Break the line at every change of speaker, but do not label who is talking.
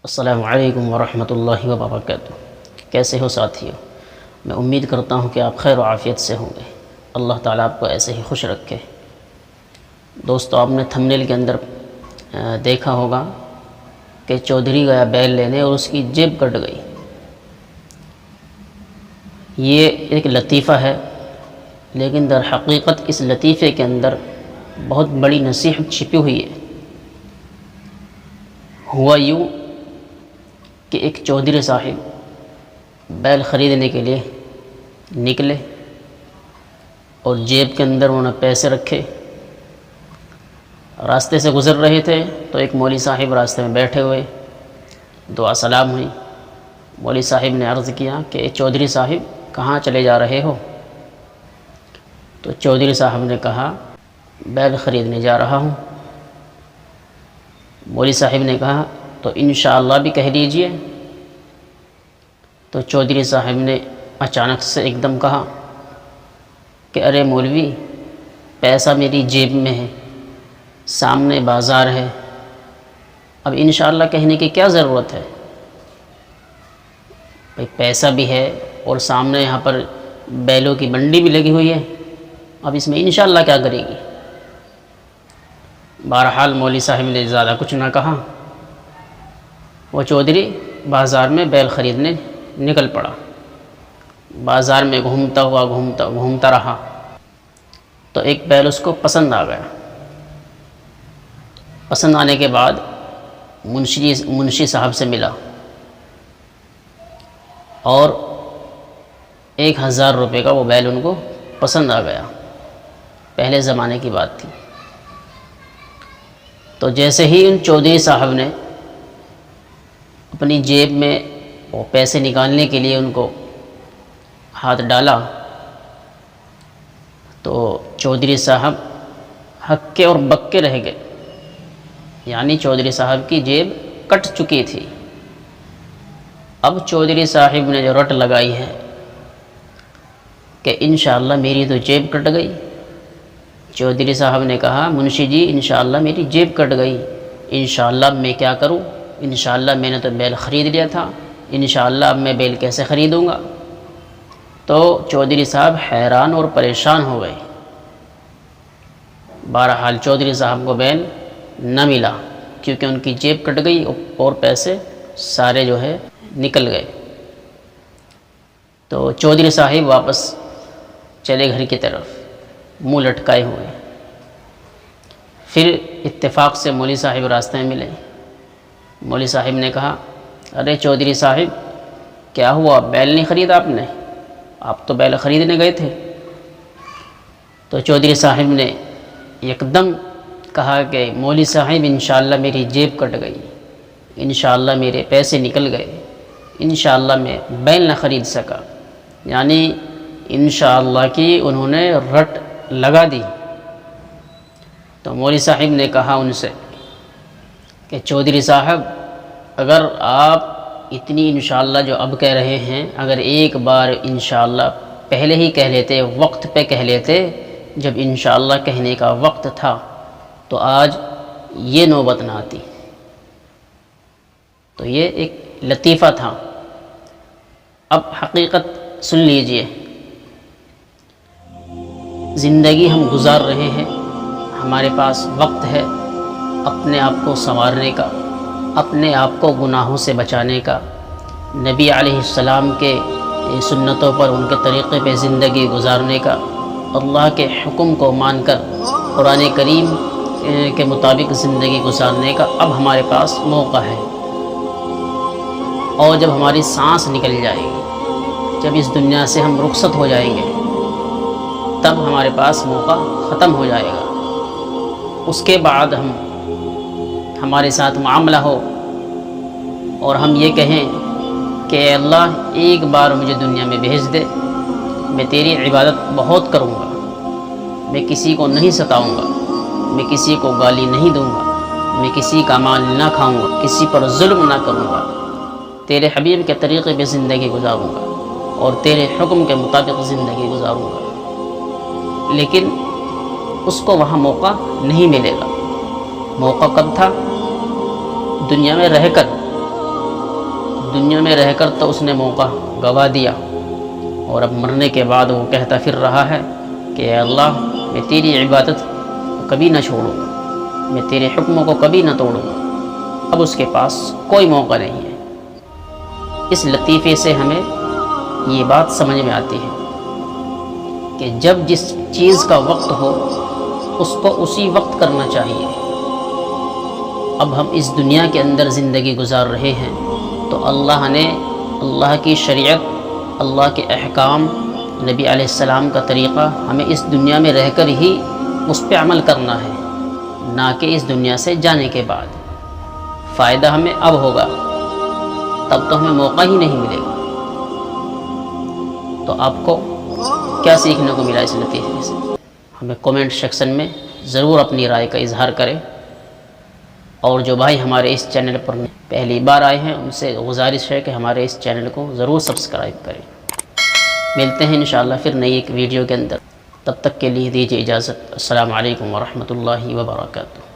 السلام علیکم ورحمۃ اللہ وبرکاتہ۔ کیسے ہو ساتھیو؟ میں امید کرتا ہوں کہ آپ خیر و عافیت سے ہوں گے۔ اللہ تعالیٰ آپ کو ایسے ہی خوش رکھے۔ دوستو، آپ نے تھمبنیل کے اندر دیکھا ہوگا کہ چودھری گیا بیل لینے اور اس کی جیب کٹ گئی۔ یہ ایک لطیفہ ہے، لیکن در حقیقت اس لطیفے کے اندر بہت بڑی نصیحت چھپی ہوئی ہے۔ ہوا یوں کہ ایک چودھری صاحب بیل خریدنے کے لیے نکلے اور جیب کے اندر انہوں نے پیسے رکھے۔ راستے سے گزر رہے تھے تو ایک مولوی صاحب راستے میں بیٹھے ہوئے، دعا سلام ہوئی۔ مولوی صاحب نے عرض کیا کہ چودھری صاحب کہاں چلے جا رہے ہو؟ تو چودھری صاحب نے کہا بیل خریدنے جا رہا ہوں۔ مولوی صاحب نے کہا تو انشاءاللہ بھی کہہ دیجئے۔ تو چودھری صاحب نے اچانک سے ایک دم کہا کہ ارے مولوی، پیسہ میری جیب میں ہے، سامنے بازار ہے، اب انشاءاللہ کہنے کی کیا ضرورت ہے؟ بھئی پیسہ بھی ہے اور سامنے یہاں پر بیلوں کی منڈی بھی لگی ہوئی ہے، اب اس میں انشاءاللہ کیا کرے گی؟ بہرحال مولوی صاحب نے زیادہ کچھ نہ کہا، وہ چودھری بازار میں بیل خریدنے نکل پڑا۔ بازار میں گھومتا رہا تو ایک بیل اس کو پسند آ گیا۔ پسند آنے کے بعد منشی صاحب سے ملا اور 1000 روپے کا وہ بیل ان کو پسند آ گیا۔ پہلے زمانے کی بات تھی۔ تو جیسے ہی ان چودھری صاحب نے اپنی جیب میں وہ پیسے نکالنے کے لیے ان کو ہاتھ ڈالا تو چودھری صاحب ہکے اور بکے رہ گئے، یعنی چودھری صاحب کی جیب کٹ چکی تھی۔ اب چودھری صاحب نے جو رٹ لگائی ہے کہ انشاءاللہ میری تو جیب کٹ گئی۔ چودھری صاحب نے کہا منشی جی انشاءاللہ میری جیب کٹ گئی، انشاءاللہ میں کیا کروں؟ انشاءاللہ میں نے تو بیل خرید لیا تھا، انشاءاللہ اب میں بیل کیسے خریدوں گا؟ تو چودھری صاحب حیران اور پریشان ہو گئے۔ بہرحال چودھری صاحب کو بیل نہ ملا کیونکہ ان کی جیب کٹ گئی اور پیسے سارے جو ہے نکل گئے۔ تو چودھری صاحب واپس چلے گھر کی طرف، منہ لٹکائے ہوئے۔ پھر اتفاق سے مولوی صاحب راستے میں ملے۔ مولوی صاحب نے کہا ارے چودھری صاحب کیا ہوا، بیل نہیں خریدا آپ نے؟ آپ تو بیل خریدنے گئے تھے۔ تو چودھری صاحب نے ایک دم کہا کہ مولوی صاحب انشاءاللہ میری جیب کٹ گئی، انشاءاللہ میرے پیسے نکل گئے، انشاءاللہ میں بیل نہ خرید سکا، یعنی انشاءاللہ کی انہوں نے رٹ لگا دی۔ تو مولوی صاحب نے کہا ان سے کہ چودھری صاحب اگر آپ اتنی انشاءاللہ جو اب کہہ رہے ہیں، اگر ایک بار انشاءاللہ پہلے ہی کہہ لیتے، وقت پہ کہہ لیتے، جب انشاءاللہ کہنے کا وقت تھا تو آج یہ نوبت نہ آتی۔ تو یہ ایک لطیفہ تھا۔ اب حقیقت سن لیجئے، زندگی ہم گزار رہے ہیں، ہمارے پاس وقت ہے اپنے آپ کو سنوارنے کا، اپنے آپ کو گناہوں سے بچانے کا، نبی علیہ السلام کے سنتوں پر، ان کے طریقے پہ زندگی گزارنے کا، اللہ کے حکم کو مان کر قرآن کریم کے مطابق زندگی گزارنے کا اب ہمارے پاس موقع ہے۔ اور جب ہماری سانس نکل جائے گی، جب اس دنیا سے ہم رخصت ہو جائیں گے، تب ہمارے پاس موقع ختم ہو جائے گا۔ اس کے بعد ہمارے ساتھ معاملہ ہو اور ہم یہ کہیں کہ اے اللہ ایک بار مجھے دنیا میں بھیج دے، میں تیری عبادت بہت کروں گا، میں کسی کو نہیں ستاؤں گا، میں کسی کو گالی نہیں دوں گا، میں کسی کا مال نہ کھاؤں گا، کسی پر ظلم نہ کروں گا، تیرے حبیب کے طریقے پہ زندگی گزاروں گا اور تیرے حکم کے مطابق زندگی گزاروں گا۔ لیکن اس کو وہاں موقع نہیں ملے گا۔ موقع کب تھا؟ دنیا میں رہ کر دنیا میں رہ کر تو اس نے موقع گوا دیا، اور اب مرنے کے بعد وہ کہتا پھر رہا ہے کہ اے اللہ میں تیری عبادت کو کبھی نہ چھوڑوں گا، میں تیرے حکموں کو کبھی نہ توڑوں گا۔ اب اس کے پاس کوئی موقع نہیں ہے۔ اس لطیفے سے ہمیں یہ بات سمجھ میں آتی ہے کہ جب جس چیز کا وقت ہو اس کو اسی وقت کرنا چاہیے۔ اب ہم اس دنیا کے اندر زندگی گزار رہے ہیں تو اللہ نے اللہ کی شریعت، اللہ کے احکام، نبی علیہ السلام کا طریقہ ہمیں اس دنیا میں رہ کر ہی اس پہ عمل کرنا ہے، نہ کہ اس دنیا سے جانے کے بعد۔ فائدہ ہمیں اب ہوگا، تب تو ہمیں موقع ہی نہیں ملے گا۔ تو آپ کو کیا سیکھنے کو ملا اس لطیفے سے؟ ہمیں کومنٹ سیکشن میں ضرور اپنی رائے کا اظہار کریں، اور جو بھائی ہمارے اس چینل پر پہلی بار آئے ہیں ان سے گزارش ہے کہ ہمارے اس چینل کو ضرور سبسکرائب کریں۔ ملتے ہیں انشاءاللہ پھر نئی ایک ویڈیو کے اندر، تب تک کے لیے دیجیے اجازت۔ السلام علیکم ورحمۃ اللہ وبرکاتہ۔